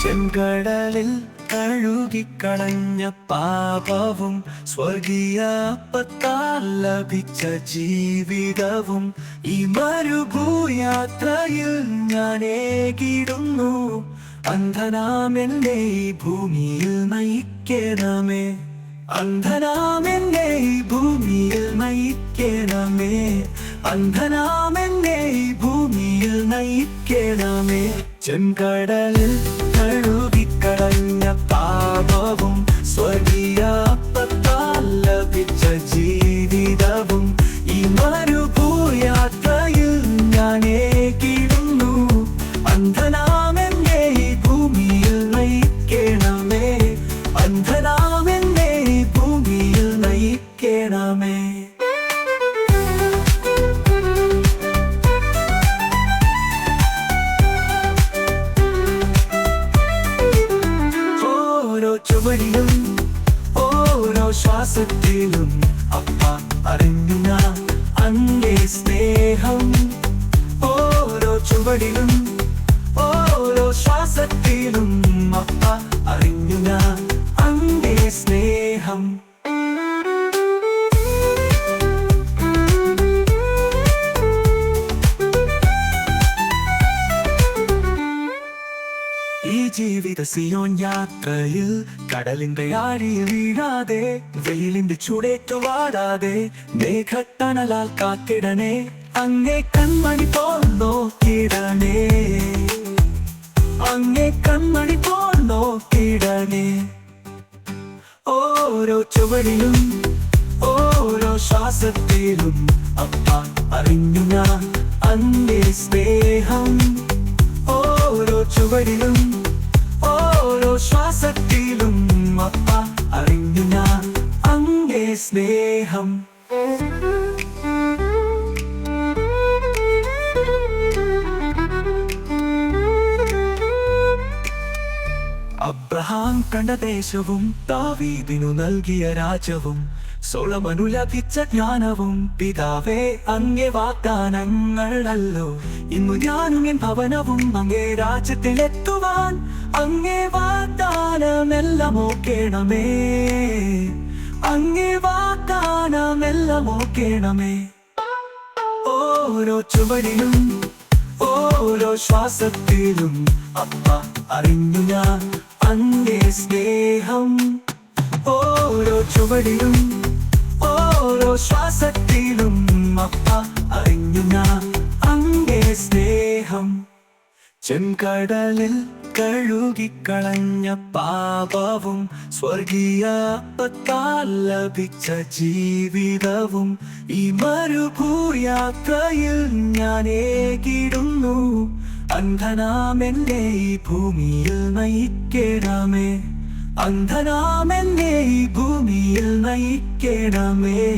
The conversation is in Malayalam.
ചെങ്കടലിൽ കഴുകിക്കളഞ്ഞ പാപവും സ്വർഗീയ അപ്പത്താൽ ലഭിച്ച ജീവിതവും ഈ മരുഭൂയാത്രയിൽ ഞാൻ ഏകിടുന്നു. അന്ധനാമെന്നെ ഈ ഭൂമിയിൽ നയിക്കണമേ, അന്ധനാമെന്നെ ഈ ഭൂമിയിൽ നയിക്കണമേ, അന്ധനാമെന്നെ ഈ ഭൂമിയിൽ നയിക്കണമേ. ചെങ്കടലിൽ കഴുകിക്കളഞ്ഞ പാപവും സ്വർഗീയ അപ്പത്താൽ ലഭിച്ച ജീവിതവും ഈ മരുഭൂയാത്രയിൽ ഞാൻ ഏകിടുന്നു. അന്ധനാമെന്നെ ഈ ഭൂമിയിൽ നയിക്കണമേ, അന്ധനാമെന്നെ ഈ ഭൂമിയിൽ നയിക്കണമേ. ചുവടിലും ഓരോ ശ്വാസത്തിലും അപ്പ അറിഞ്ഞു ഞാൻ അങ്ങേ സ്നേഹം. ഓരോ ചുവടിലും ഓരോ ശ്വാസത്തിലും അപ്പ അറിഞ്ഞു ഞാൻ അങ്ങേ സ്നേഹം. ഈ ജീവിത സിയോൻ യാത്രയിൽ കടലിന്റെ ആഴിയിൽ വീഴാതെ, വെയിലിന്റെ ചൂടേറ്റു വാടാതെ, മേഘത്തണലാൽ കാത്തിടണേ, അങ്ങേ കൺമണി പോൽ നോക്കിടണേ, അങ്ങേ കൺമണി പോൽ നോക്കിടണേ. ഓരോ ചുവടിലും ഓരോ ശ്വാസത്തിലും അപ്പ അറിഞ്ഞു ഞാൻ അങ്ങേ സ്നേഹം. ഓരോ ചുവടിലും ഓരോ ശ്വാസത്തിലും അപ്പ അറിഞ്ഞു ഞാൻ അങ്ങേ സ്നേഹം. അബ്രഹാം കണ്ട ദേശവും ദാവീദിനു നൽകിയ രാജ്യവും സോളമനു ലഭിച്ച ജ്ഞാനവും പിതാവേ അങ്ങേ വാഗ്ദാനങ്ങളല്ലോ. ഇന്നു ഞാനും എൻ ഭവനവും അങ്ങേ രാജ്യത്തിലെത്തുവാൻ അങ്ങേ വാഗ്ദാനമെല്ലാം ഓർക്കണമേ, അങ്ങേ വാഗ്ദാനമെല്ലാം ഓർക്കണമേ. ഓരോ ചുവടിലും ഓരോ ശ്വാസത്തിലും അപ്പ അറിഞ്ഞു ഞാൻ അങ്ങേ സ്നേഹം. ഓരോ ചുവടിലും ഓരോ ശ്വാസത്തിലും അപ്പ അറിഞ്ഞു ഞാൻ അങ്ങേ സ്നേഹം. ചെങ്കടലിൽ കഴുകിക്കളഞ്ഞ പാപവും സ്വർഗീയ അപ്പത്താൽ ലഭിച്ച ജീവിതവും ഈ മരുഭൂയാത്രയിൽ ഞാൻ ഏകിടുന്നു. അന്ധനാമെന്നെ ഈ ഭൂമിയിൽ നയിക്കണമേ, അന്ധനാമെന്നെ ഈ ഭൂമിയിൽ നയിക്കണമേ.